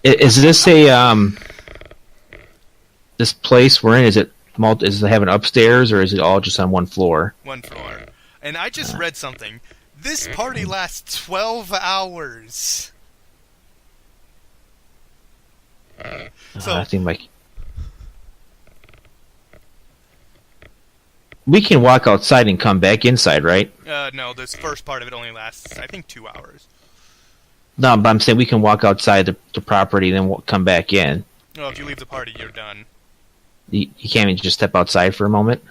Is this a this place we're in? Is it does it have an upstairs or is it all just on one floor? One floor. And I just read something. This party lasts 12 hours. So I think like we can walk outside and come back inside, right? no, this first part of it only lasts, I think, 2 hours. No, but I'm saying we can walk outside the property and then we'll come back in. No, if you leave the party, you're done. You can't even just step outside for a moment?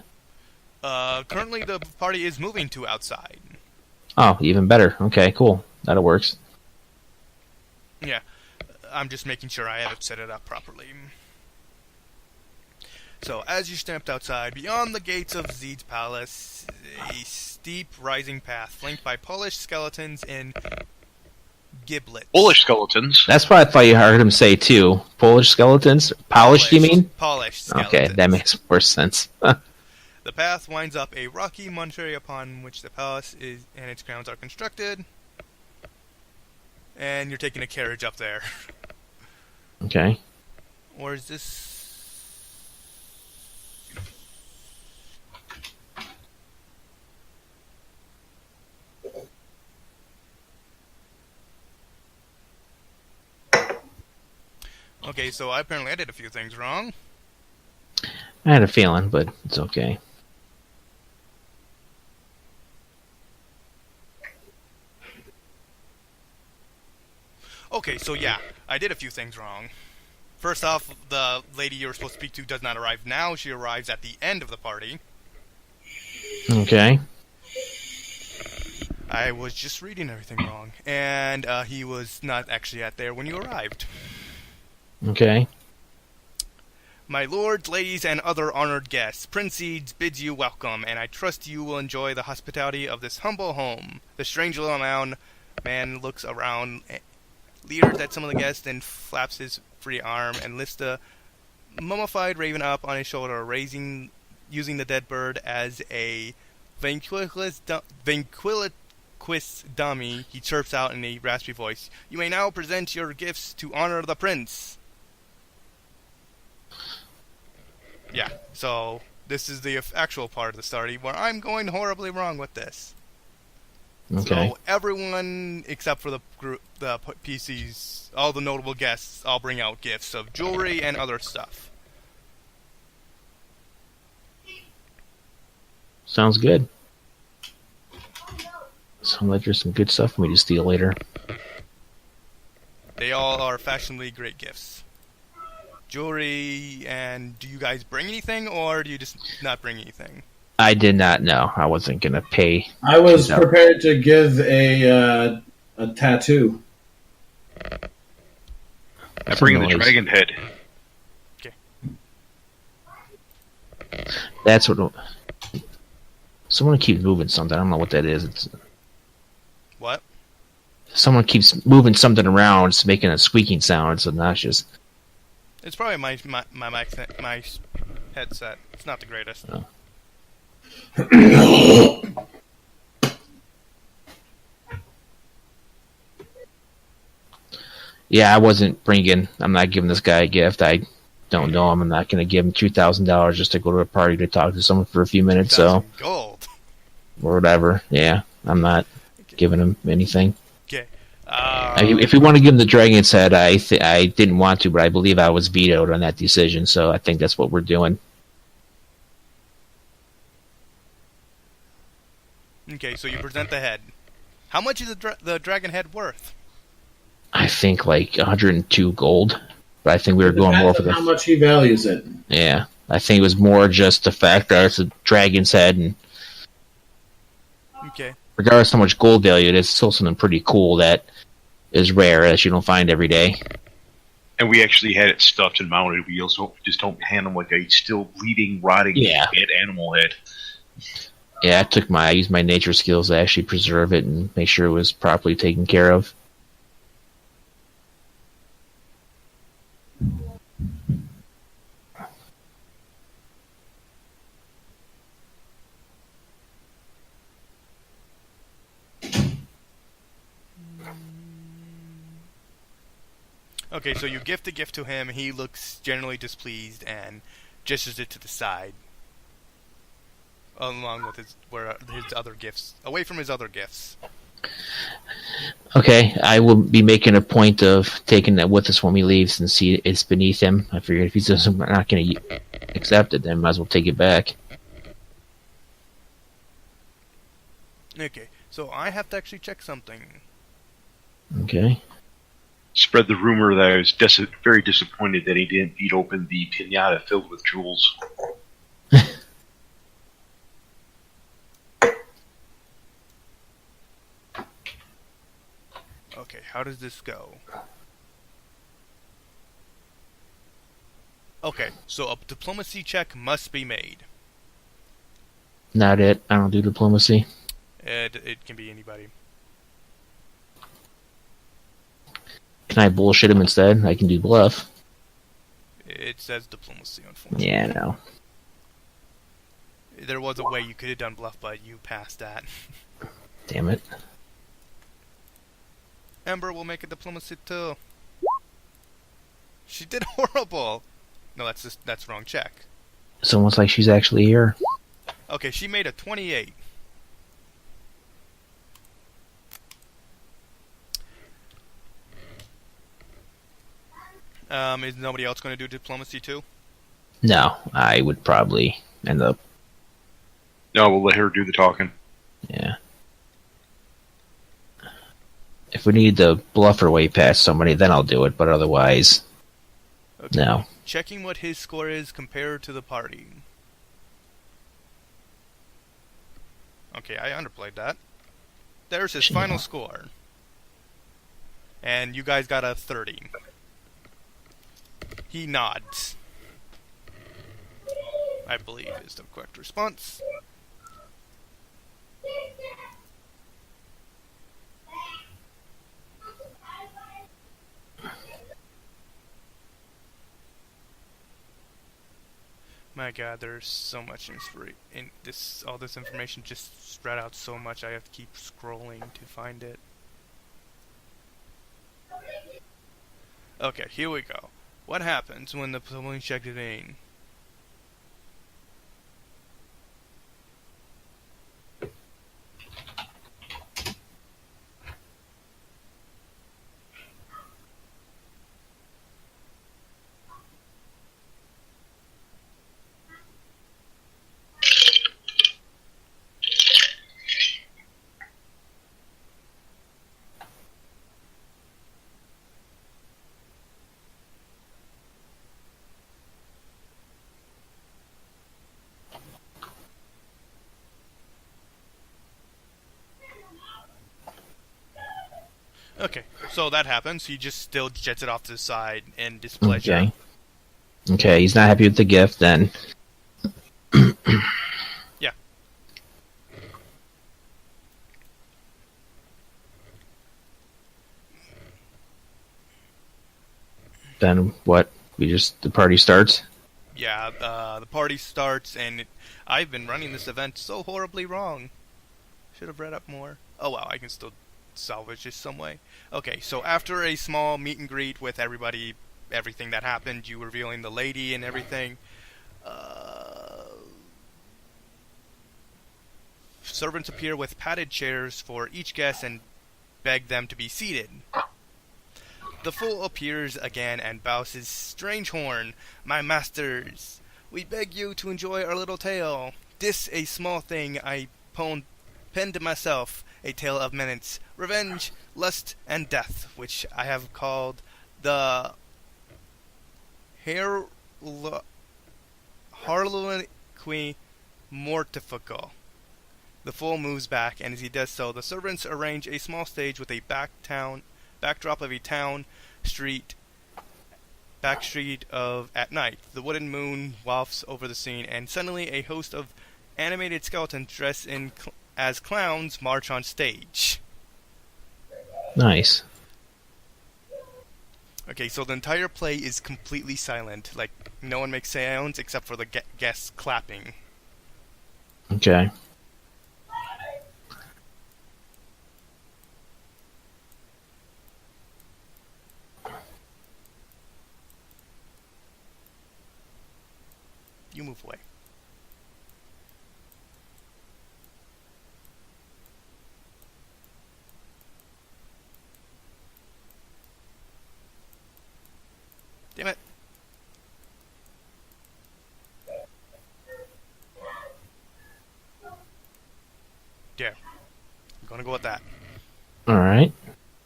Currently the party is moving to outside. Oh, even better. Okay, cool. That works. Yeah. I'm just making sure I have it set it up properly. So, as you stepped outside, beyond the gates of Zed's palace, a steep rising path flanked by polished skeletons and giblets. Polish skeletons. That's what I thought you heard him say too. Polish skeletons? Polished, you mean? Polished skeletons. Okay, that makes more sense. The path winds up a rocky monastery upon which the palace is and its grounds are constructed. And you're taking a carriage up there. Okay. Or is this... Okay, so apparently I did a few things wrong. I had a feeling, but it's okay. Okay, so yeah, I did a few things wrong. First off, the lady you were supposed to speak to does not arrive now. She arrives at the end of the party. Okay. I was just reading everything wrong. And he was not actually there when you arrived. Okay. My lords, ladies, and other honored guests, Prince Eads bids you welcome, and I trust you will enjoy the hospitality of this humble home. The strange little man looks around, leers at some of the guests, then flaps his free arm and lifts the mummified raven up on his shoulder, using the dead bird as a ventriloquist dummy. He chirps out in a raspy voice, "You may now present your gifts to honor the prince." Yeah, so this is the actual part of the story where I'm going horribly wrong with this. Okay. So everyone except for the group, the PCs, all the notable guests, all bring out gifts of jewelry and other stuff. Sounds good. Sounds like there's some good stuff for me to steal later. They all are fashionably great gifts. Jewelry, and do you guys bring anything, or do you just not bring anything? I did not know. I wasn't going to pay. I was prepared to give a tattoo. I bring the dragon head. Okay. That's what... Someone keeps moving something. I don't know what that is. It's... What? Someone keeps moving something around. It's making a squeaking sound. It's obnoxious. It's probably my headset. It's not the greatest. Oh. Yeah, I wasn't bringing... I'm not giving this guy a gift. I don't know him. I'm not going to give him $2,000 just to go to a party to talk to someone for a few minutes. So gold. Or whatever. Yeah, I'm not giving him anything. Okay. If you want to give him the dragon's head, I didn't want to, but I believe I was vetoed on that decision, so I think that's what we're doing. Okay, so you present the head. How much is the dragon head worth? I think like 102 gold, but I think we were going more for the... how much he values it. Yeah, I think it was more just the fact that it's a dragon's head, and okay. Regardless of how much gold value it is, it's still something pretty cool that is rare, that you don't find every day. And we actually had it stuffed and mounted. We also just don't hand them like a still bleeding, rotting dead animal head. Yeah, I used my nature skills to actually preserve it and make sure it was properly taken care of. Okay, so you gift the gift to him. He looks generally displeased and gestures it to the side, along with his other gifts, away from his other gifts. Okay, I will be making a point of taking that with us when we leave, since it's beneath him. I figured if he's not going to accept it, then might as well take it back. Okay, so I have to actually check something. Okay. Spread the rumor that I was very disappointed that he didn't beat open the pinata filled with jewels. Okay, how does this go? Okay, so a diplomacy check must be made. Not it. I don't do diplomacy. It can be anybody. Can I bullshit him instead? I can do bluff. It says diplomacy, unfortunately. Yeah, no. There was a way you could have done bluff, but you passed that. Damn it. Ember will make a diplomacy too. She did horrible. No, that's wrong check. It's almost like she's actually here. Okay, she made a 28. Is nobody else going to do diplomacy too? No, I would probably end up. No, we'll let her do the talking. Yeah. If we need to bluff our way past somebody, then I'll do it, but otherwise, okay. No. Checking what his score is compared to the party. Okay, I underplayed that. There's his final score. And you guys got a 30. He nods. I believe is the correct response. My God, there's so much inspiration in this. All this information just spread out so much. I have to keep scrolling to find it. Okay, here we go. What happens when the police check it in? Okay, so that happens. He just still jets it off to the side in displeasure. Okay. Okay, he's not happy with the gift, then. Yeah. Then what? The party starts? Yeah, the party starts, and I've been running this event so horribly wrong. Should have read up more. Oh wow, I can still salvage this some way. Okay, so after a small meet and greet with everybody, everything that happened, you revealing the lady and everything, servants appear with padded chairs for each guest and beg them to be seated. The fool appears again and bows his strange horn. My masters, we beg you to enjoy our little tale. This a small thing I penned myself, a tale of menace, revenge, lust, and death, which I have called the Harlequin Mortifical. The fool moves back, and as he does so, the servants arrange a small stage with a backdrop of a town back street of at night. The wooden moon wafts over the scene, and suddenly a host of animated skeletons dressed as clowns march on stage. Nice. Okay, so the entire play is completely silent. Like, no one makes sounds except for the guests clapping. Okay. You move away. Damn it. Yeah. I'm gonna go with that. Alright.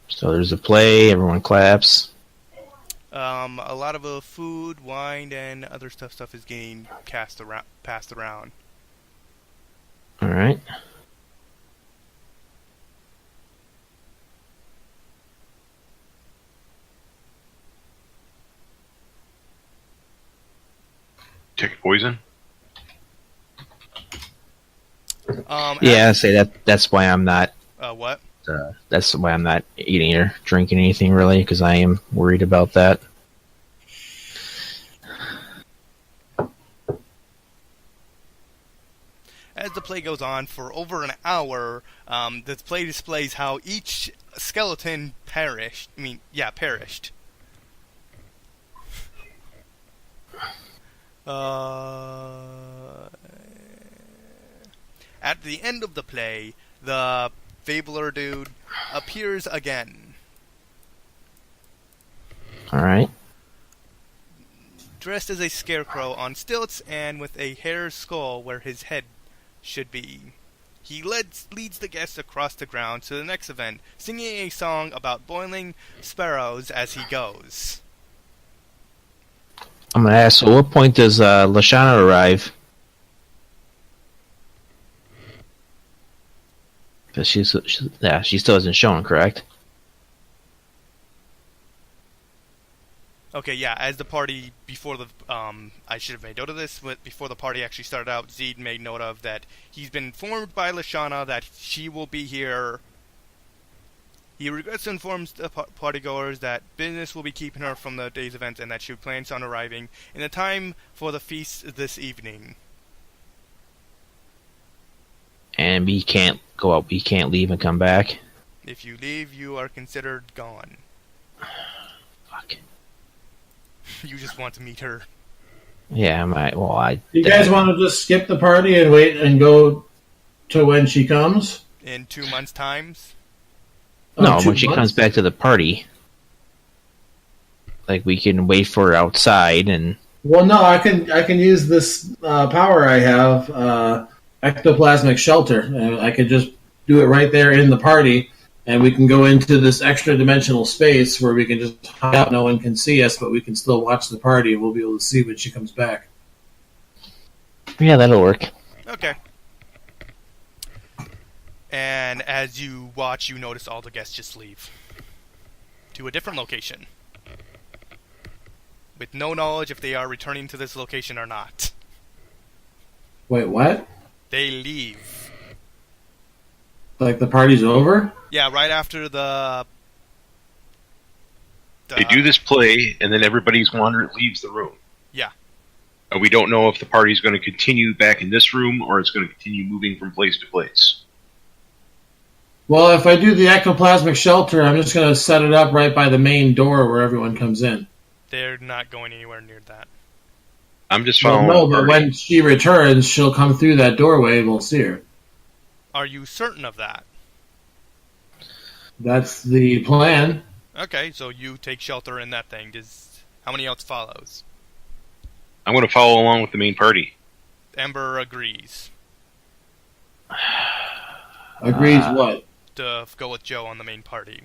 So there's a play, everyone claps. A lot of food, wine, and other stuff is getting passed around. Alright. Take poison? Yeah, I say that's why I'm not... What? That's why I'm not eating or drinking anything, really, because I am worried about that. As the play goes on for over an hour, the play displays how each skeleton perished. Perished. At the end of the play, the Fabler dude appears again. Alright. Dressed as a scarecrow on stilts and with a hare's skull where his head should be. He leads the guests across the ground to the next event, singing a song about boiling sparrows as he goes. I'm gonna ask, so what point does Lashana arrive? Because she still isn't shown, correct? Okay, yeah, as the party, before the, I should have made note of this, but before the party actually started out, Zeed made note of that he's been informed by Lashana that she will be here. He regrets to inform the partygoers that business will be keeping her from the day's events and that she plans on arriving in the time for the feast this evening. And we can't go out, we can't leave and come back? If you leave, you are considered gone. Fuck. You just want to meet her. Yeah, You guys want to just skip the party and wait and go to when she comes? In 2 months' times? No, when she comes back to the party. Like, we can wait for her outside and... Well, no, I can use this power I have, ectoplasmic shelter. I could just do it right there in the party, and we can go into this extra dimensional space where we can just hide out. No one can see us, but we can still watch the party, and we'll be able to see when she comes back. Yeah, that'll work. Okay. And as you watch, you notice all the guests just leave to a different location, with no knowledge if they are returning to this location or not. Wait, what? They leave. Like the party's over? Yeah, right after the They do this play, and then everybody's leaves the room. Yeah. And we don't know if the party's going to continue back in this room, or it's going to continue moving from place to place. Well, if I do the ectoplasmic shelter, I'm just going to set it up right by the main door where everyone comes in. They're not going anywhere near that. I'm just following. Well, no, but when she returns, she'll come through that doorway and we'll see her. Are you certain of that? That's the plan. Okay, so you take shelter in that thing. How many else follows? I'm going to follow along with the main party. Ember agrees. Agrees what? To go with Joe on the main party.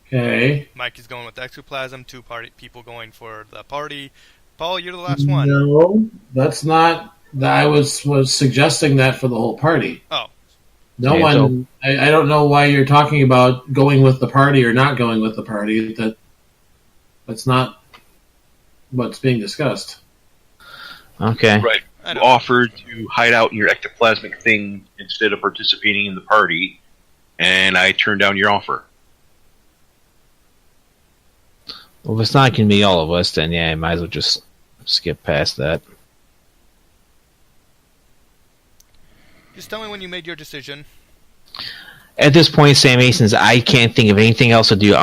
Okay. Mike is going with ectoplasm. 2 people going for the party. Paul, you're the last one. No, that's not. I was suggesting that for the whole party. Oh. No one. I don't know why you're talking about going with the party or not going with the party. That's not what's being discussed. Okay. Right. You offered to hide out in your ectoplasmic thing instead of participating in the party, and I turned down your offer. Well, if it's not going to be all of us, then yeah, I might as well just skip past that. Just tell me when you made your decision. At this point, Sam Masons, I can't think of anything else to do.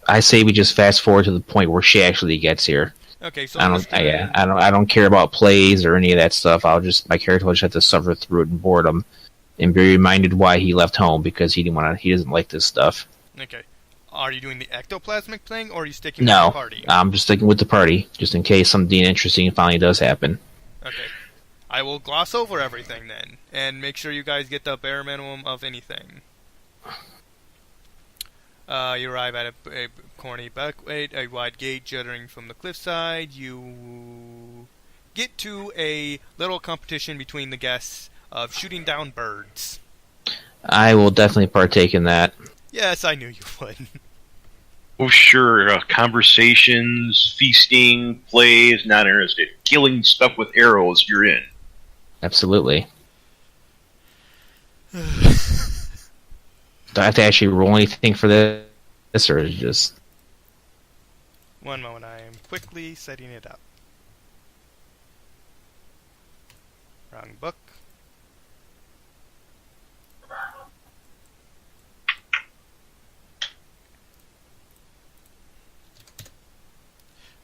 I say we just fast forward to the point where she actually gets here. Okay, so I don't care about plays or any of that stuff. My character will just have to suffer through it in boredom and be reminded why he left home because he doesn't like this stuff. Okay. Are you doing the ectoplasmic thing, or are you sticking with the party? No, I'm just sticking with the party, just in case something interesting finally does happen. Okay. I will gloss over everything then, and make sure you guys get the bare minimum of anything. You arrive at a corny backway, a wide gate juttering from the cliffside. You get to a little competition between the guests of shooting down birds. I will definitely partake in that. Yes, I knew you would. Oh, sure. Conversations, feasting, plays, not interested. Killing stuff with arrows, you're in. Absolutely. Do I have to actually roll anything for this, or is it just... One moment, I am quickly setting it up. Wrong book.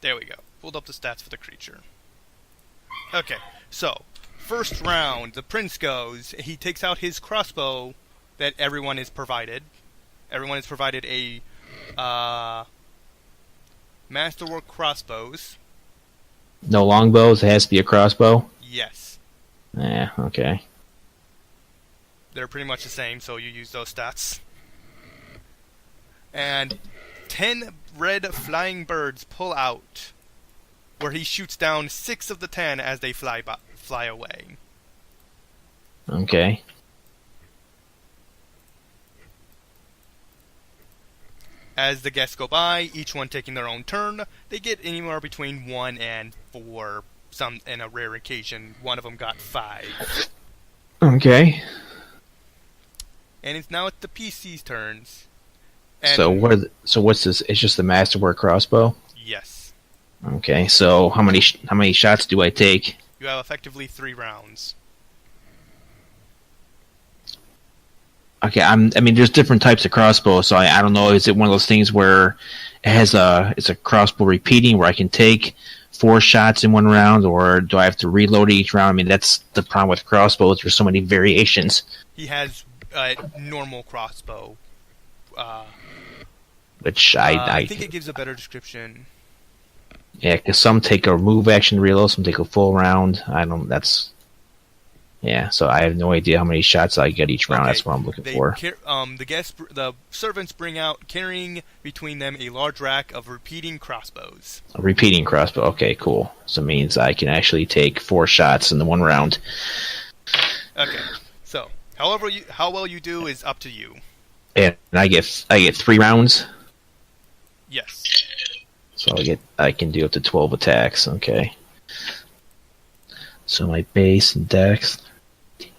There we go. Pulled up the stats for the creature. Okay, so, first round, the prince goes. He takes out his crossbow that everyone is provided. Everyone is provided a masterwork crossbows. No longbows, it has to be a crossbow? Yes. Yeah, okay. They're pretty much the same, so you use those stats. And 10 red flying birds pull out, where he shoots down 6 of the 10 as they fly away. Okay. As the guests go by, each one taking their own turn, they get anywhere between 1 and 4. Some, in a rare occasion, one of them got 5. Okay. And it's now at the PC's turns. And So what's this? It's just the masterwork crossbow? Yes. Okay, so how many shots do I take? You have effectively 3 rounds. Okay, there's different types of crossbows, so I don't know. Is it one of those things where it's a crossbow repeating, where I can take 4 shots in one round, or do I have to reload each round? I mean, that's the problem with crossbows. There's so many variations. He has a normal crossbow. Which I think it gives a better description. Yeah, because some take a move action reload, some take a full round. So I have no idea how many shots I get each round. Okay. That's what I'm looking for. The servants bring out, carrying between them a large rack of repeating crossbows. A repeating crossbow. Okay, cool. So it means I can actually take 4 shots in the one round. Okay, so how well you do is up to you. And I get 3 rounds. Yes. So I can do up to 12 attacks. Okay. So my base and dex.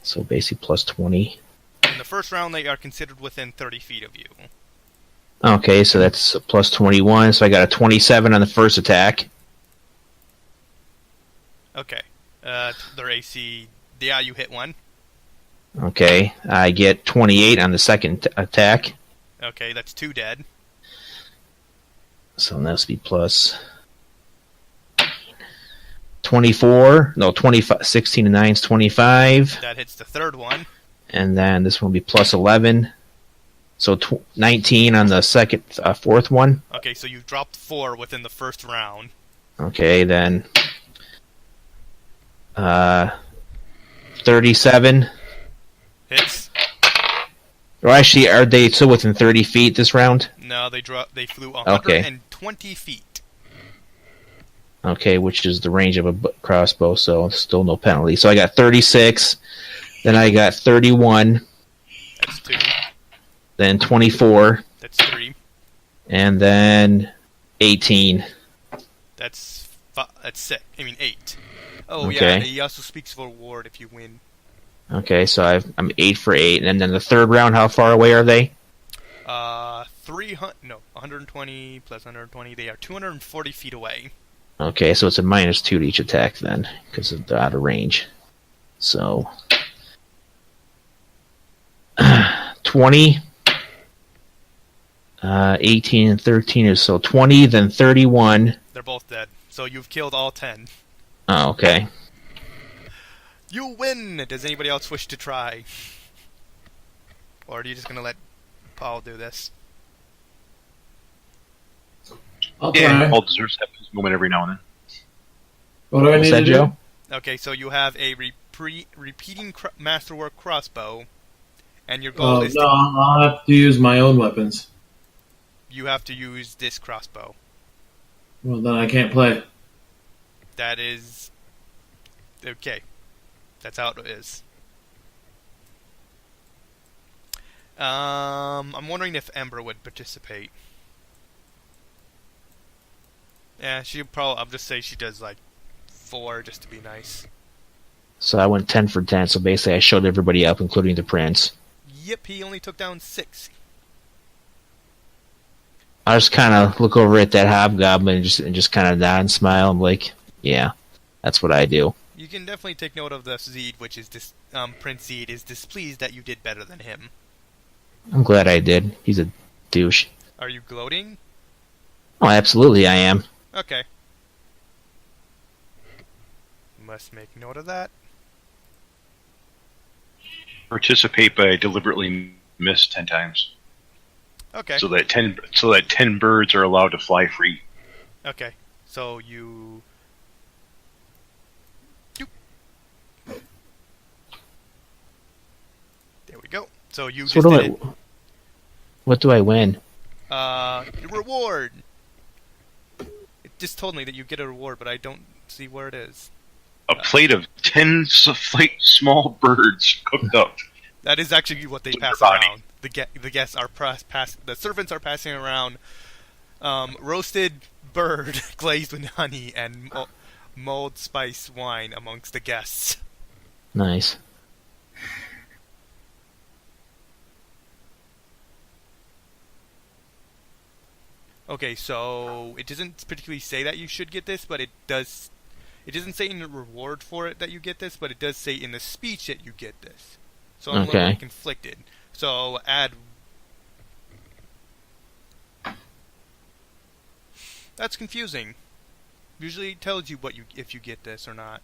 So basically plus 20. In the first round, they are considered within 30 feet of you. Okay, so that's plus 21. So I got a 27 on the first attack. Okay. Their AC, yeah, you hit one. Okay, I get 28 on the second attack. Okay, that's 2 dead. So that must be plus 24. No, 25. 16 and 9 is 25. That hits the third one. And then this one will be plus 11. So 19 on the fourth one. Okay, so you dropped 4 within the first round. Okay, then 37. Hits. Or actually, are they still within 30 feet this round? No, they flew 120 feet. Okay, which is the range of a crossbow, so still no penalty. So I got 36, then I got 31. That's 2. Then 24. That's 3. And then 18. That's 6. 8. Oh, okay. Yeah, he also speaks for reward if you win. Okay, so I'm 8 for 8. And then the third round, how far away are they? 120 plus 120. They are 240 feet away. Okay, so it's a -2 to each attack then, because they're out of range. So 20, 18, and 13 is so 20, then 31. They're both dead. so you've killed all 10. Oh, okay. You win! Does anybody else wish to try? Or are you just gonna let Paul do this? I'll Yeah, try. Paul deserves to have his moment every now and then. What do I What's need that, to do? Joe? Okay, so you have a repeating masterwork crossbow, and your goal Oh, is no, to, I'll have to use my own weapons. you have to use this crossbow. Well, then I can't play. That is... okay. That's how it is. I'm wondering if Ember would participate. Yeah, she probably... I'll just say she does, like, 4, just to be nice. So I went 10 for 10, so basically I showed everybody up, including the prince. Yep, he only took down 6. I just kind of look over at that hobgoblin and just kind of nod and smile. I'm like, yeah, that's what I do. You can definitely take note of the Zed, which is Prince Zed is displeased that you did better than him. I'm glad I did. He's a douche. Are you gloating? Oh, absolutely I am. Okay. Must make note of that. Participate, but I deliberately miss 10 times. Okay. So that 10 birds are allowed to fly free. Okay. So you... Doop. There we go. So you So just did it. what do I win? Your reward! It just told me that you get a reward, but I don't see where it is. A plate of 10 small birds cooked up. That is actually what they With pass their body. around. The guests are the servants are passing around roasted bird glazed with honey and mulled spice wine amongst the guests. Nice. Okay, so it doesn't particularly say that you should get this, but it does. It doesn't say in the reward for it that you get this, but it does say in the speech that you get this. So I'm a little Okay. bit conflicted. So add. That's confusing. Usually it tells you if you get this or not.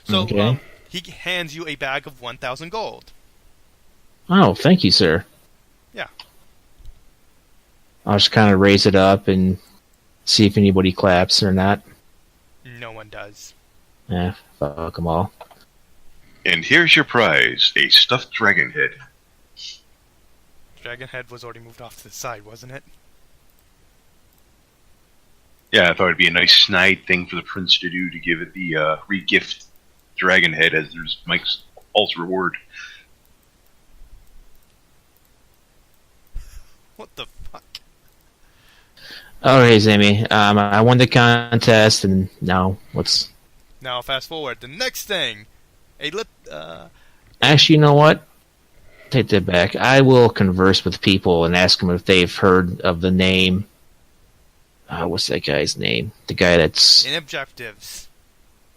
So Okay. he hands you a bag of 1,000 gold. Oh, thank you, sir. Yeah. I'll just kind of raise it up and see if anybody claps or not. No one does. Fuck them all. And here's your prize, a stuffed dragon head. Dragon head was already moved off to the side, wasn't it? Yeah, I thought it'd be a nice snide thing for the prince to do to give it the re-gift dragon head as there's Mike's Paul's reward. What the fuck? Okay, Sammy. I won the contest, and now what's... Now fast forward. The next thing, Actually, you know what? Take that back. I will converse with people and ask them if they've heard of the name. What's that guy's name? The guy that's... in objectives.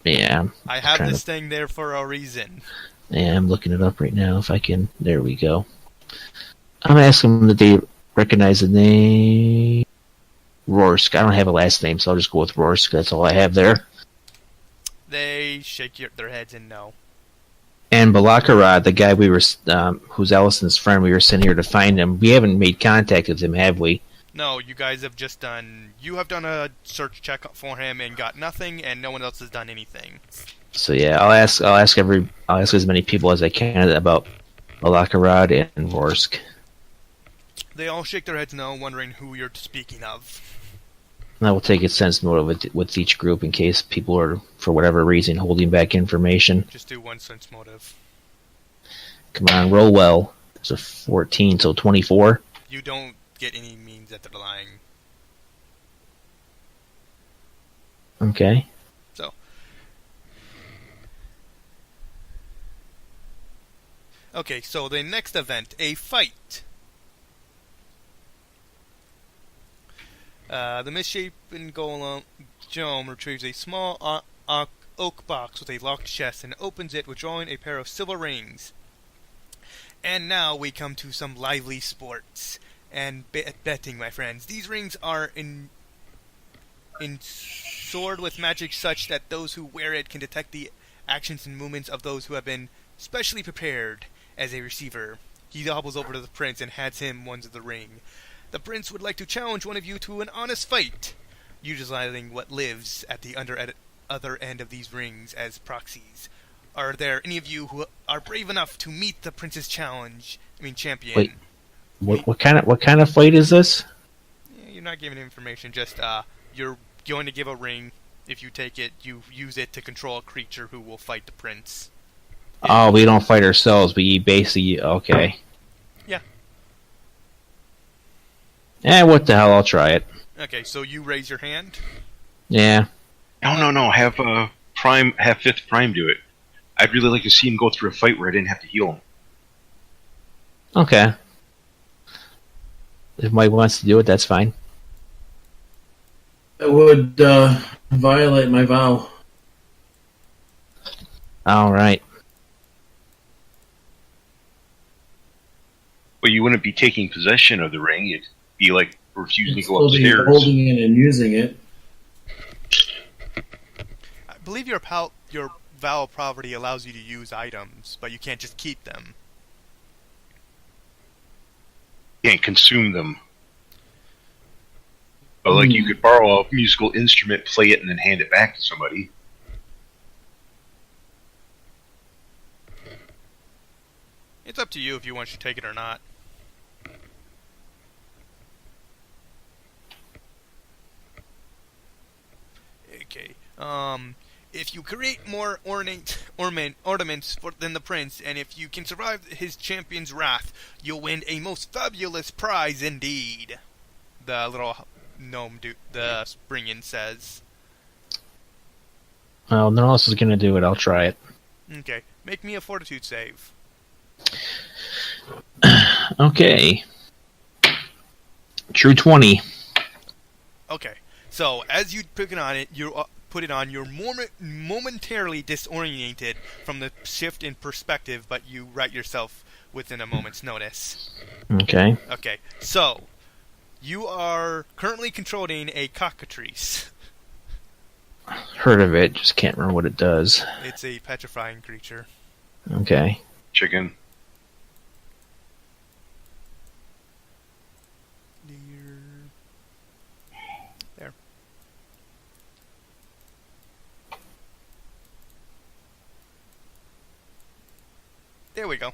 Yeah. I have trying this to- thing there for a reason. Yeah, I'm looking it up right now if I can. There we go. I'm asking them that they recognize the name. Rorsk. I don't have a last name, so I'll just go with Rorsk. That's all I have there. They shake their heads and no. And Balakarad, the guy we were, who's Allison's friend, we were sent here to find him. We haven't made contact with him, have we? No, you guys have just done... You have done a search check for him and got nothing, and no one else has done anything. So yeah, I'll ask as many people as I can about Balakarad and Rorsk. They all shake their heads no, wondering who you're speaking of. And I will take a sense note with each group in case people are, for whatever reason, holding back information. Just do one sense motive. Come on, roll well. There's a 14, so 24. You don't get any means that they're lying. Okay. So. Okay, so the next event, a fight. The misshapen golem Jome retrieves a small oak box with a locked chest and opens it, withdrawing a pair of silver rings. And now we come to some lively sports and betting, my friends. These rings are sword with magic such that those who wear it can detect the actions and movements of those who have been specially prepared as a receiver. He hobbles over to the prince and hands him one of the ring. The prince would like to challenge one of you to an honest fight, utilizing what lives at the other end of these rings as proxies. Are there any of you who are brave enough to meet the prince's champion? Wait, what kind of fight is this? You're not giving information. Just you're going to give a ring. If you take it, you use it to control a creature who will fight the prince. Oh, we don't fight ourselves. We basically okay. Yeah. What the hell? I'll try it. Okay, so you raise your hand. Yeah. No. Have Fifth Prime do it. I'd really like to see him go through a fight where I didn't have to heal him. Okay. If Mike wants to do it, that's fine. I would violate my vow. All right. But you wouldn't be taking possession of the ring. You'd be like refusing to go Still be upstairs. holding it and using it. I believe your vow of poverty allows you to use items, but you can't just keep them. You can't consume them. But like you could borrow a musical instrument, play it, and then hand it back to somebody. It's up to you if you want to take it or not. Okay. If you create more ornaments than the prince, and if you can survive his champion's wrath, you'll win a most fabulous prize indeed. The little gnome, the Springin says. Well, no one else is going to do it. I'll try it. Okay. Make me a fortitude save. Okay. True 20. Okay. So, as you put it on, you're momentarily disoriented from the shift in perspective, but you right yourself within a moment's notice. Okay. Okay, so, you are currently controlling a cockatrice. Heard of it, just can't remember what it does. It's a petrifying creature. Okay. Chicken. There. There we go.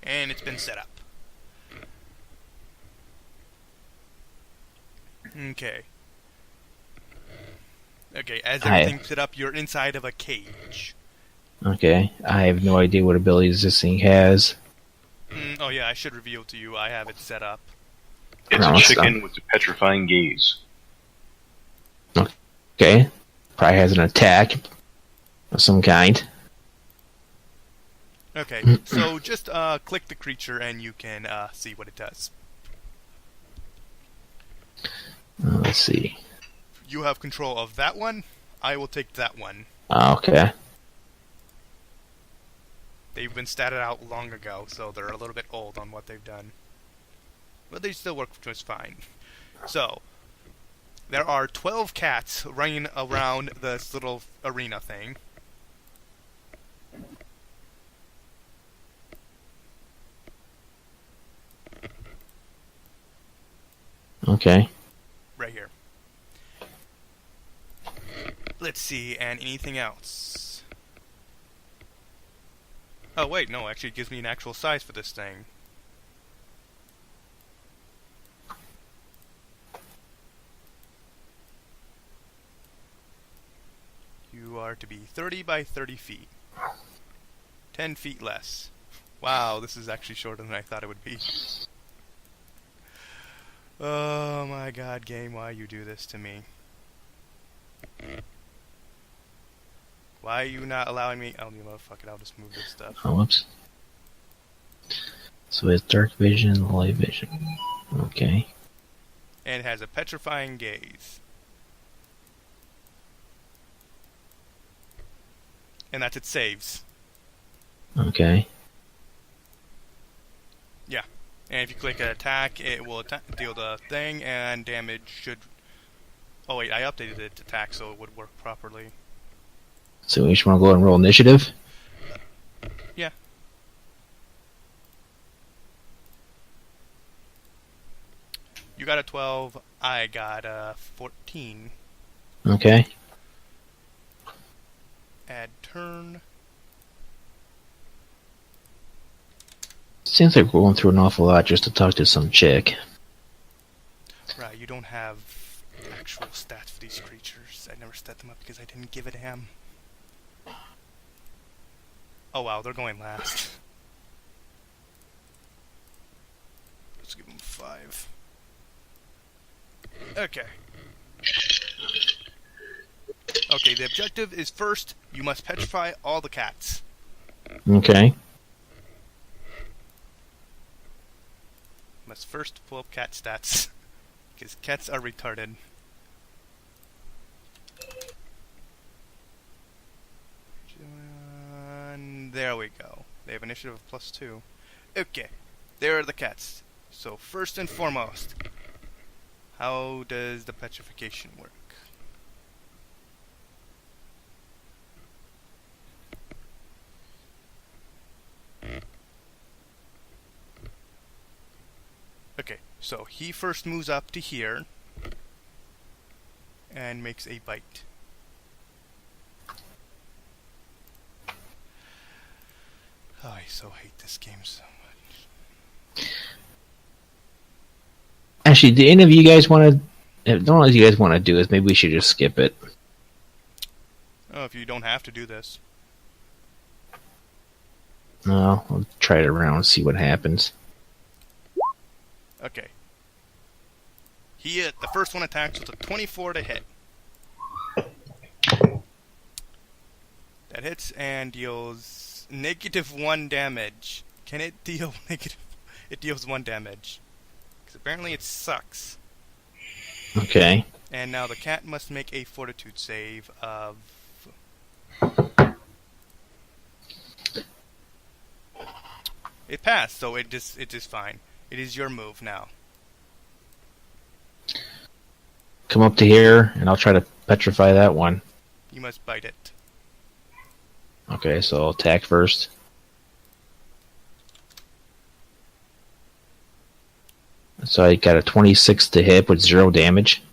And it's been set up. Okay. Okay, as everything's set up, you're inside of a cage. Okay. I have no idea what abilities this thing has. Oh yeah, I should reveal to you. I have it set up. It's a chicken with a petrifying gaze. Okay. Probably has an attack of some kind. Okay, so just click the creature and you can see what it does. Let's see. You have control of that one. I will take that one. Okay. They've been statted out long ago, so they're a little bit old on what they've done. But they still work just fine. So, there are 12 cats running around this little arena thing. Okay. Right here. Let's see, and anything else? Oh wait, no, actually it gives me an actual size for this thing. You are to be 30 by 30 feet. 10 feet less. Wow, this is actually shorter than I thought it would be. Oh my god, game, why you do this to me? Why are you not allowing me? Oh, you know, fuck it, I'll just move this stuff. Oh, whoops. So it's dark vision, light vision. Okay. And it has a petrifying gaze. And that's its saves. Okay. Yeah. And if you click attack, it will deal the thing, and damage should... Oh wait, I updated it to attack so it would work properly. So we just want to go and roll initiative. Yeah. You got a 12, I got a 14. Okay. Add turn. Seems like we're going through an awful lot just to talk to some chick. Right, you don't have actual stats for these creatures. I never set them up because I didn't give a damn. Oh wow, they're going last. Let's give them 5. Okay. Okay, the objective is first, you must petrify all the cats. Okay. Must first pull up cat stats. Because cats are retarded. And there we go. They have initiative of +2. Okay, there are the cats. So first and foremost, how does the petrification work? Okay, so he first moves up to here and makes a bite. Oh, I so hate this game so much. Actually, do any of you guys want to... Don't know if you guys want to do this. Maybe we should just skip it. Oh, if you don't have to do this. No, I'll try it around and see what happens. Okay. The first one attacks with a 24 to hit. That hits and deals -1 damage. Can it deal negative? It deals 1 damage. Because apparently it sucks. Okay. And now the cat must make a fortitude save of... It passed, so it is fine. It is your move now. Come up to here, and I'll try to petrify that one. You must bite it. Okay, so I'll attack first. So I got a 26 to hit with 0 damage.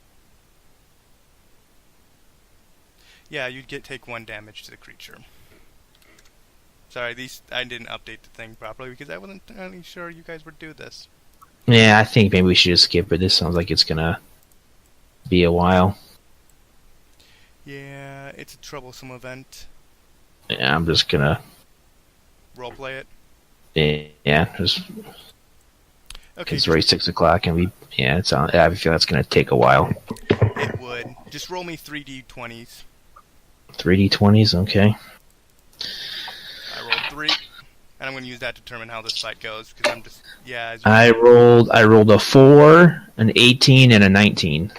Yeah, you'd take 1 damage to the creature. Sorry, I didn't update the thing properly because I wasn't entirely sure you guys would do this. Yeah, I think maybe we should just skip it. This sounds like it's gonna be a while. Yeah, it's a troublesome event. Yeah, I'm just gonna... Roleplay it. Yeah, just... Okay. It's already 6 o'clock, and I have a feeling that's gonna take a while. It would. Just roll me 3d20s. 3d20s, okay. I rolled 3, and I'm going to use that to determine how this fight goes, because I'm just, yeah. I rolled a 4, an 18, and a 19.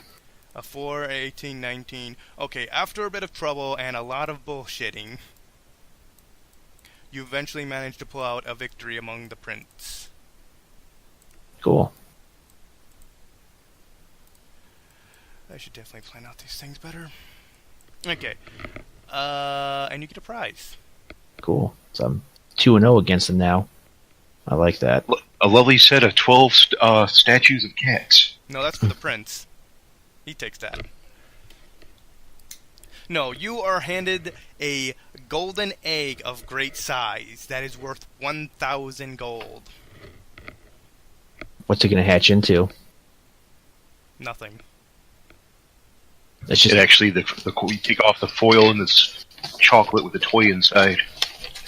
A 4, 18, 19. Okay, after a bit of trouble and a lot of bullshitting, you eventually managed to pull out a victory among the prints. Cool. I should definitely plan out these things better. Okay. And you get a prize. Cool. So I'm 2-0 against them now. I like that. A lovely set of 12 statues of cats. No, that's for the prince. He takes that. No, you are handed a golden egg of great size that is worth 1,000 gold. What's it gonna hatch into? Nothing. It's just It actually, you take off the foil and it's chocolate with a toy inside.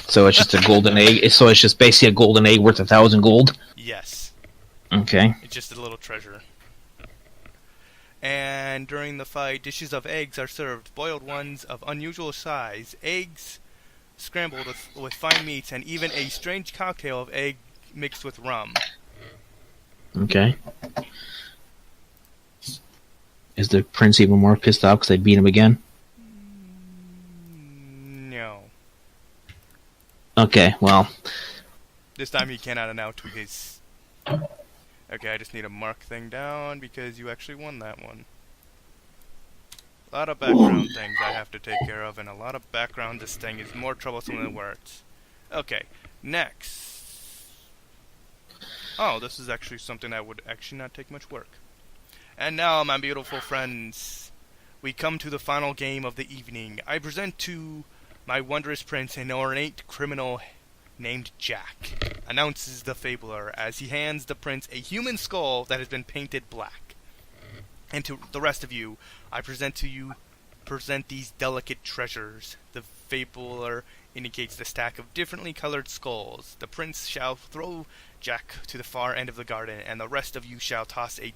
so it's just a golden egg. So it's just basically a golden egg worth 1,000 gold. Yes. Okay. It's just a little treasure. And during the fight, dishes of eggs are served. Boiled ones of unusual size. Eggs scrambled with fine meats, and even a strange cocktail of egg mixed with rum. Okay. Is the prince even more pissed off because they beat him again? No. Okay, well, This time he cannot announce to his Okay, I just need to mark thing down because you actually won that one. A lot of background things I have to take care of, and a lot of background this thing is more troublesome than words. Okay, next. Oh, this is actually something that would actually not take much work. And now, my beautiful friends, we come to the final game of the evening. I present to my wondrous prince an ornate criminal named Jack, announces the fabler as he hands the prince a human skull that has been painted black. And to the rest of you, I present these delicate treasures. The fabler indicates the stack of differently colored skulls. The prince shall throw Jack to the far end of the garden, and the rest of you shall toss a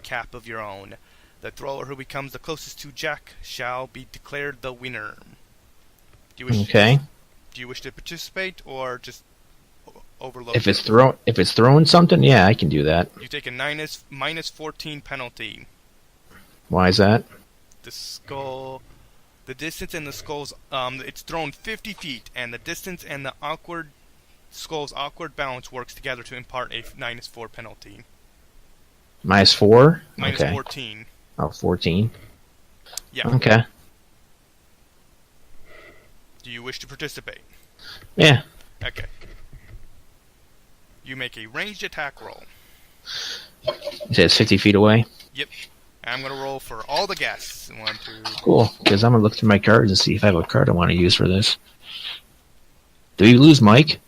cap of your own. The thrower who becomes the closest to Jack shall be declared the winner. Do you wish to participate or just overlook? If it's throwing something, yeah, I can do that. You take a minus 14 penalty. Why is that? The distance and the skulls, it's thrown 50 feet, and the distance and the skull's awkward balance works together to impart a minus 4 penalty. Minus 4? Minus Okay. 14. Oh, 14. Yeah. Okay. Do you wish to participate? Yeah. Okay. You make a ranged attack roll. You said it's 50 feet away? Yep. I'm going to roll for all the guests. 1, 2... Cool, because I'm going to look through my cards and see if I have a card I want to use for this. Do you lose Mike?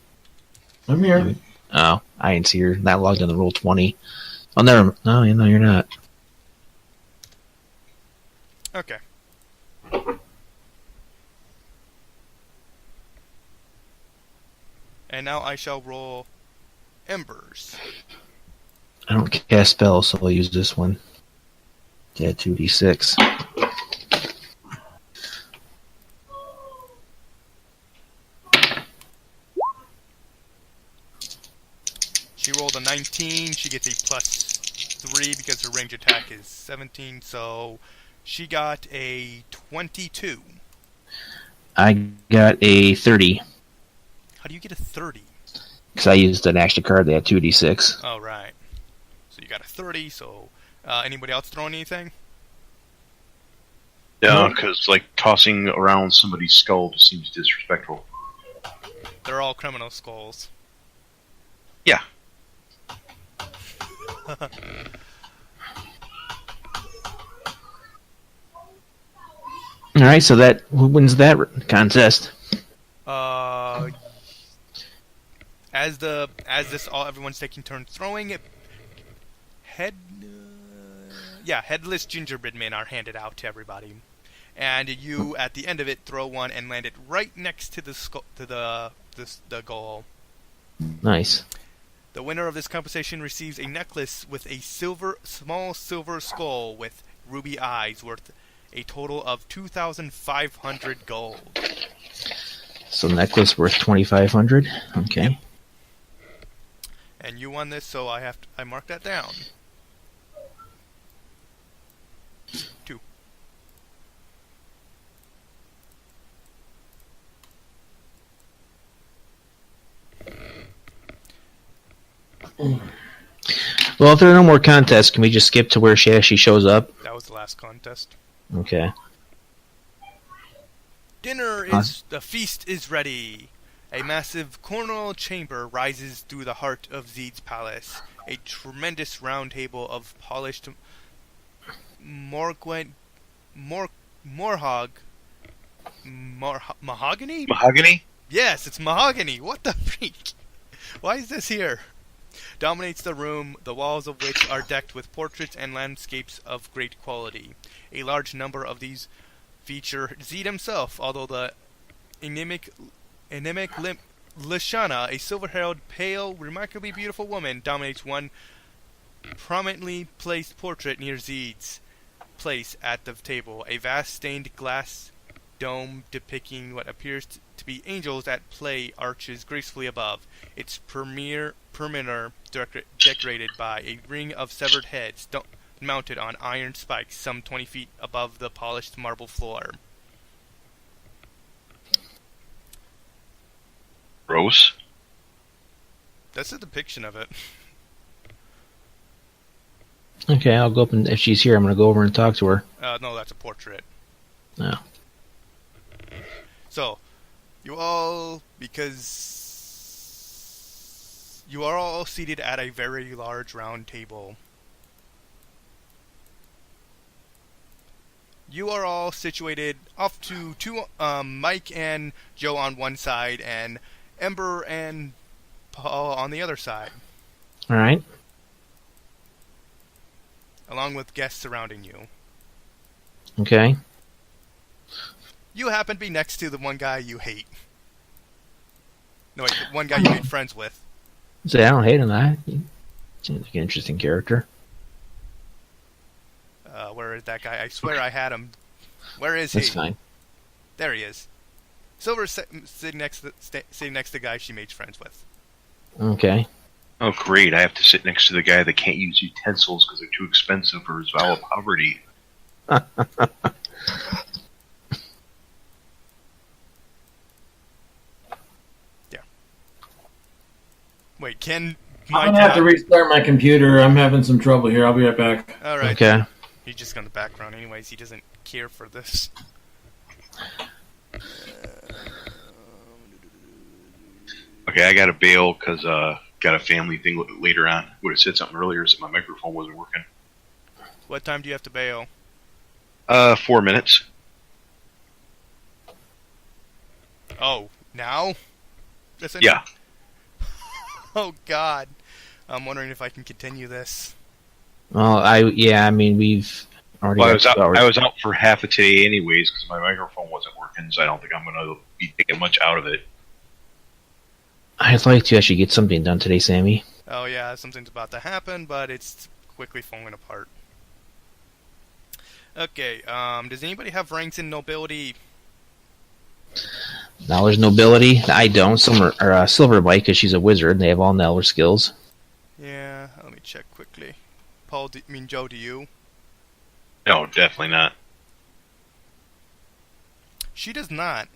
I'm here. Oh, I didn't see you're not logged in the roll 20. Oh, never. No, you're not. Okay. And now I shall roll Embers. I don't cast spells, so I'll use this one. Yeah, 2d6. She rolled a 19. She gets a plus 3 because her range attack is 17. So she got a 22. I got a 30. How do you get a 30? Because I used an extra card that had 2d6. Oh, right. So you got a 30. So anybody else throwing anything? Yeah, because like tossing around somebody's skull just seems disrespectful. They're all criminal skulls. Yeah. Alright, so who wins that contest? Everyone's taking turns throwing it. Headless gingerbread men are handed out to everybody, and you at the end of it throw one and land it right next to the goal. Nice. The winner of this competition receives a necklace with a small silver skull with ruby eyes, worth a total of 2,500 gold. So necklace worth 2,500. Okay. Yep. And you won this, so I mark that down. 2. Well, if there are no more contests, can we just skip to where she actually shows up? That was the last contest. Okay. The feast is ready. A massive cornel chamber rises through the heart of Zeed's palace. A tremendous round table of polished mahogany? Mahogany? Yes, it's mahogany. What the freak? Why is this here? Dominates the room, the walls of which are decked with portraits and landscapes of great quality. A large number of these feature Zeed himself, although the anemic Lashana, a silver-haired, pale, remarkably beautiful woman, dominates one prominently placed portrait near Zeed's place at the table. A vast stained glass dome depicting what appears to be angels at play arches gracefully above. Its perimeter decorated by a ring of severed heads mounted on iron spikes some 20 feet above the polished marble floor. Gross. That's a depiction of it. Okay, I'll go up and if she's here, I'm gonna go over and talk to her. No, that's a portrait. No. So, because you are all seated at a very large round table. You are all situated off to Mike and Joe on one side, and Ember and Paul on the other side, All right. along with guests surrounding you. Okay. You happen to be next to the one guy you hate. No, wait, the one guy you made friends with. Say, I don't hate him. He seems like an interesting character. Where is that guy? I swear I had him. Where is That's he? fine. There he is. Silver's sitting next to the guy she made friends with. Okay. Oh, great. I have to sit next to the guy that can't use utensils because they're too expensive for his vow of poverty. Wait, can I'm Mike gonna have to restart my computer. I'm having some trouble here. I'll be right back. All right. Okay. He's just in the background, anyways. He doesn't care for this. Okay, I got to bail because got a family thing later on. Would have said something earlier so my microphone wasn't working. What time do you have to bail? 4 minutes. Oh, now? Yeah. Oh God, I'm wondering if I can continue this. Well, we've already. Well, I was out for half of today anyways because my microphone wasn't working, so I don't think I'm going to be taking much out of it. I'd like to actually get something done today, Sammy. Oh yeah, something's about to happen, but it's quickly falling apart. Okay, does anybody have ranks in nobility? Knowledge nobility? I don't. Silver Bite, because she's a wizard, and they have all knowledge skills. Yeah, let me check quickly. Paul, Joe, do you? No, definitely not. She does not.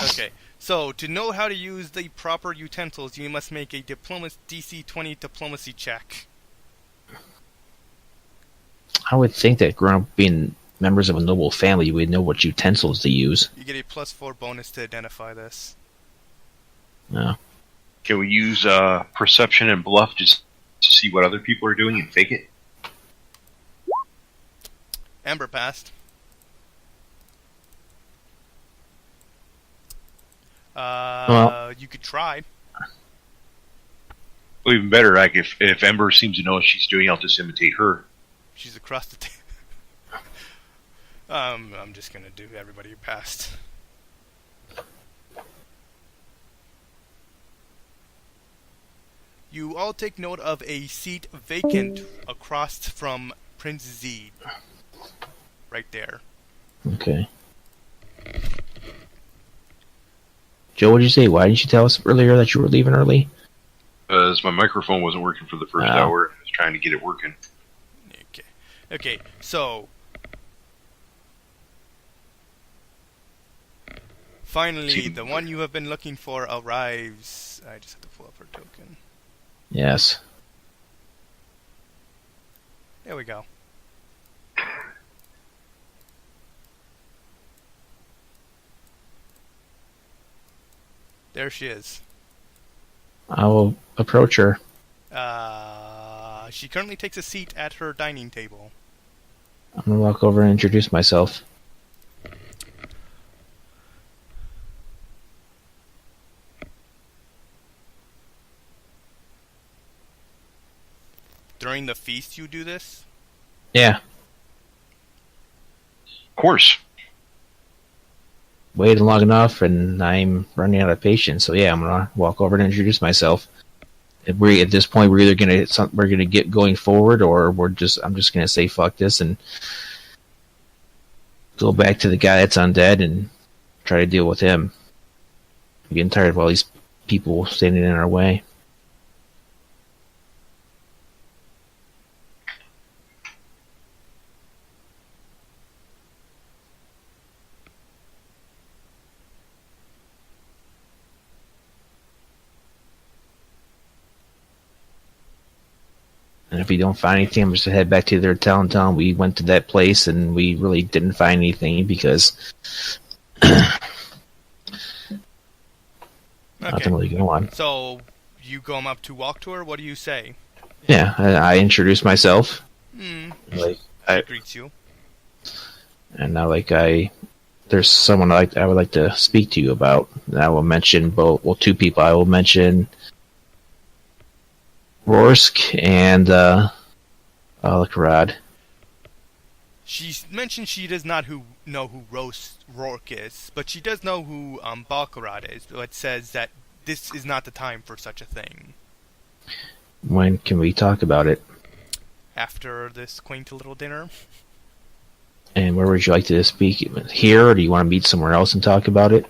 Okay, so to know how to use the proper utensils, you must make a DC 20 diplomacy check. I would think that growing up being members of a noble family, you would know what utensils to use. You get a +4 bonus to identify this. No. Can we use perception and bluff just to see what other people are doing and fake it? Amber passed. You could try. Well, even better, like if Ember seems to know what she's doing, I'll just imitate her. She's across the table. I'm just gonna do everybody who passed. You all take note of a seat vacant across from Prince Zed. Right there. Okay. Joe, what did you say? Why didn't you tell us earlier that you were leaving early? Because my microphone wasn't working for the first hour. I was trying to get it working. Okay, so finally, the one you have been looking for arrives. I just have to pull up her token. Yes. There we go. There she is. I will approach her. She currently takes a seat at her dining table. I'm going to walk over and introduce myself. During the feast you do this? Yeah. Of course. Waited long enough, and I'm running out of patience. So yeah, I'm gonna walk over and introduce myself. At this point, we're either gonna get going forward, or I'm just gonna say fuck this and go back to the guy that's undead and try to deal with him. I'm getting tired of all these people standing in our way. And if we don't find anything, I'm just gonna head back to their town. We went to that place and we really didn't find anything because nothing really going on. So you go up to walk to her. What do you say? Yeah, I introduced myself. She I greets you. And now, there's someone I would like to speak to you about. And I will mention two people. I will mention Rorsk and Alakarad. She mentioned she does not know who Rourke is, but she does know who Balkarad is. But says that this is not the time for such a thing. When can we talk about it? After this quaint little dinner. And where would you like to speak? Here, or do you want to meet somewhere else and talk about it?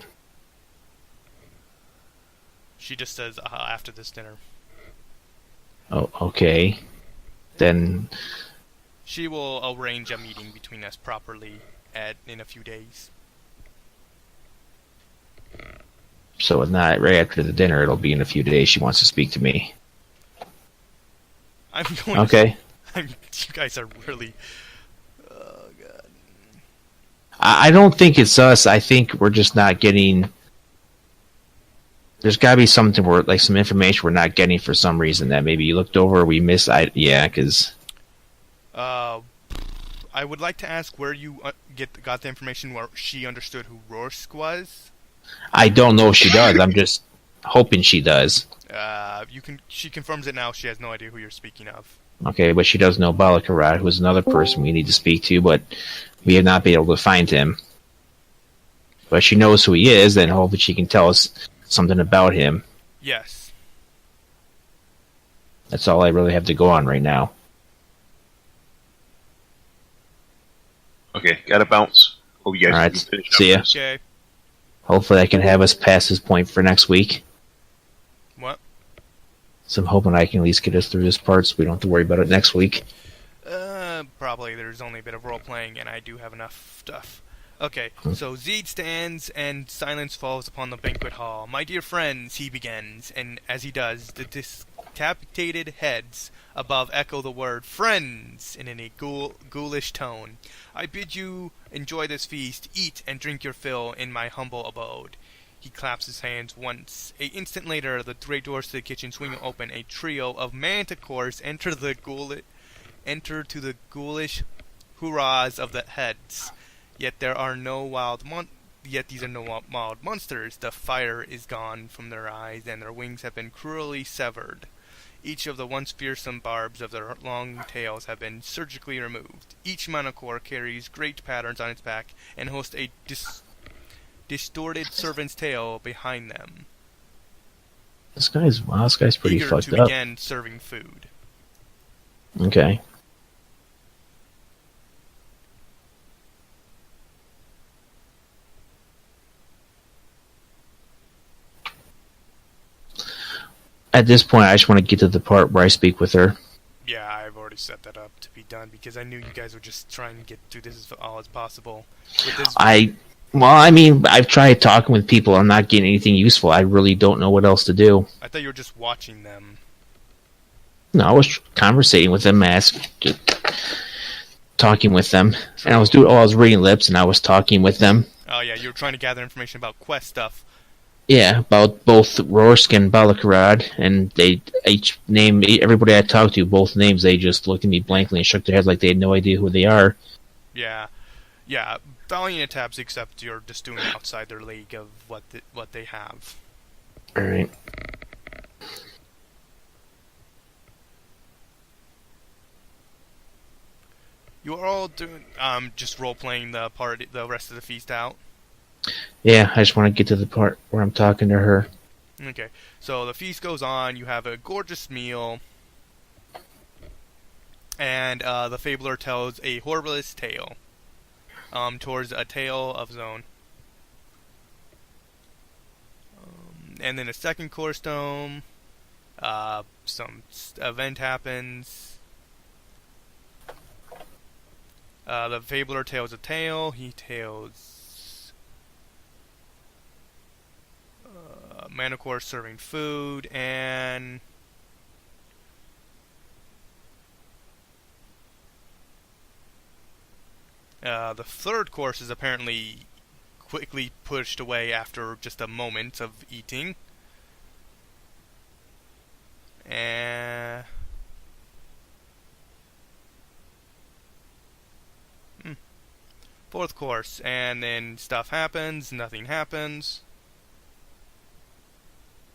She just says, after this dinner. Oh, okay. Then she will arrange a meeting between us properly in a few days. So not right after the dinner. It'll be in a few days. She wants to speak to me. I'm going. Okay. You guys are really. Oh God. I don't think it's us. I think we're just not getting. There's got to be something some information we're not getting for some reason that maybe you looked over or we missed. Because. I would like to ask where you got the information where she understood who Rorsk was. I don't know if she does. I'm just hoping she does. She confirms it now. She has no idea who you're speaking of. Okay, but she does know Balakarat, who is another person we need to speak to, but we have not been able to find him. But she knows who he is, and hopefully she can tell us something about him. Yes. That's all I really have to go on right now. Okay, gotta bounce. Hope you guys Alright, can finish see ya. up this. Okay. Hopefully I can have us past this point for next week. What? So I'm hoping I can at least get us through this part so we don't have to worry about it next week. Probably there's only a bit of role-playing and I do have enough stuff. Okay, so Zeed stands and silence falls upon the banquet hall. My dear friends, he begins, and as he does, the decapitated heads above echo the word friends in a ghoulish tone. I bid you enjoy this feast, eat and drink your fill in my humble abode. He claps his hands once. An instant later, the great doors to the kitchen swing open. A trio of manticores enter to the ghoulish hurrahs of the heads. Yet these are no wild monsters. The fire is gone from their eyes, and their wings have been cruelly severed. Each of the once fearsome barbs of their long tails have been surgically removed. Each manticore carries great patterns on its back and hosts a distorted servant's tail behind them. This guy's pretty Eager fucked to up. begin serving food. Okay. At this point, I just want to get to the part where I speak with her. Yeah, I've already set that up to be done because I knew you guys were just trying to get through this as all as possible. I've tried talking with people. I'm not getting anything useful. I really don't know what else to do. I thought you were just watching them. No, I was conversating with them, talking with them, and I was reading lips, and I was talking with them. Oh yeah, you were trying to gather information about quest stuff. Yeah, about both Rorsk and Balakarat, and they each name everybody I talked to, both names. They just looked at me blankly and shook their heads like they had no idea who they are. Yeah. Valiant tabs, except you're just doing outside their league of what they have. All right. You are all doing just role playing the rest of the feast out. Yeah, I just want to get to the part where I'm talking to her. Okay, so the feast goes on. You have a gorgeous meal, and the fabler tells a horriblest tale. Towards a tale of his own. And then a second core stone. Some event happens. The fabler tells a tale. He tells Manticore serving food, and The third course is apparently quickly pushed away after just a moment of eating. And fourth course, and then stuff happens, nothing happens,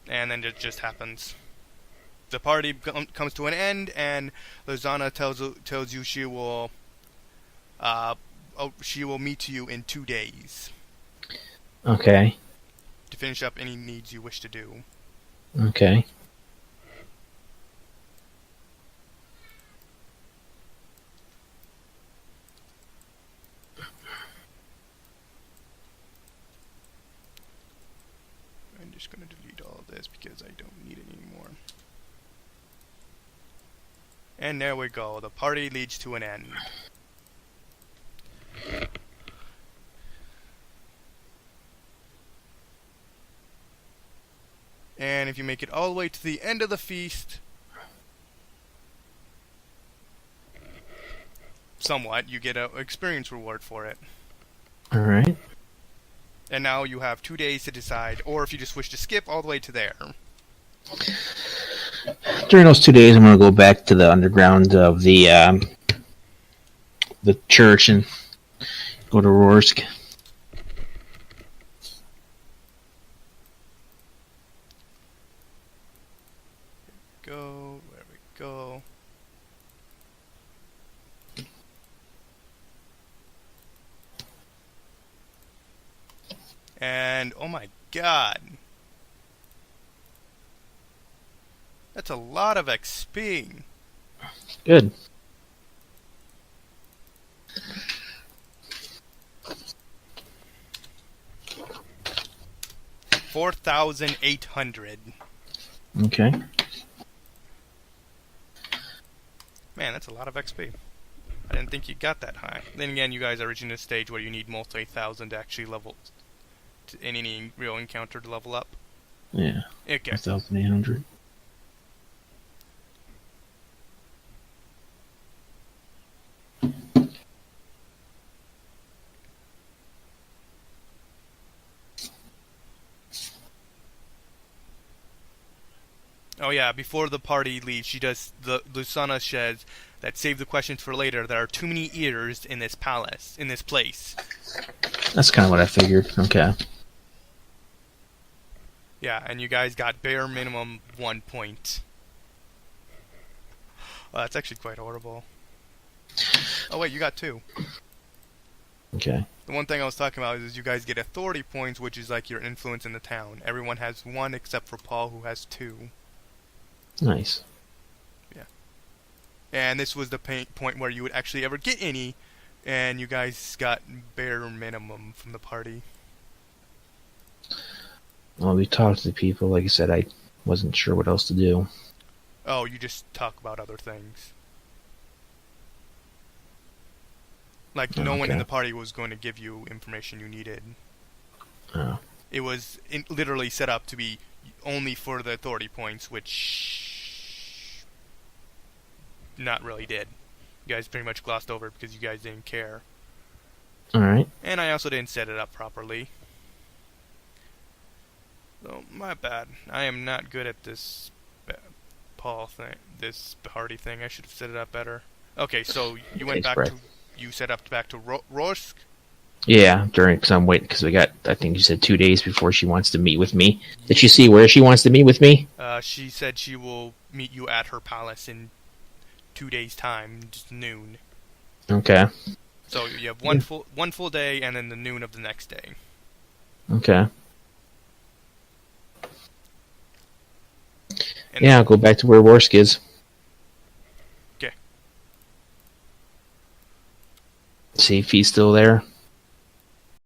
and then it just happens. The party comes to an end, and Lozana tells you she will meet you in 2 days. Okay. To finish up any needs you wish to do. Okay. I'm just going to delete all of this because I don't need it anymore. And there we go. The party leads to an end. And if you make it all the way to the end of the feast, somewhat, you get an experience reward for it. Alright. And now you have 2 days to decide, or if you just wish to skip all the way to there. During those 2 days, I'm going to go back to the underground of the church and go to Rorsk. There we go. And, oh my god. That's a lot of XP. Good. $4,800. Okay. Man, that's a lot of XP. I didn't think you got that high. Then again, you guys are reaching a stage where you need multi-thousand to actually level in any real encounter to level up. Yeah. Okay. 1,800. Oh yeah, before the party leaves, Lusana says that save the questions for later. There are too many ears in this place. That's kind of what I figured. Okay. Yeah, and you guys got bare minimum 1 point. That's actually quite horrible. Oh wait, you got 2. Okay. The one thing I was talking about is you guys get authority points, which is like your influence in the town. Everyone has 1 except for Paul, who has 2. Nice. Yeah. And this was the point where you would actually ever get any, and you guys got bare minimum from the party. Well, we talked to the people. Like I said, I wasn't sure what else to do. Oh, you just talk about other things. Like, no one in the party was going to give you information you needed. Oh. It was literally set up to be only for the authority points, which not really did. You guys pretty much glossed over it because you guys didn't care. Alright. And I also didn't set it up properly. So, my bad. I am not good at this Paul thing, this party thing. I should have set it up better. Okay, so you went back to... You set up back to Rorsk? Yeah, because I'm waiting, because we got, I think you said 2 days before she wants to meet with me. Did she see where she wants to meet with me? She said she will meet you at her palace in 2 days' time, just noon. Okay. So you have one full day, and then the noon of the next day. Okay. And I'll go back to where Rorsk is. Okay. See if he's still there.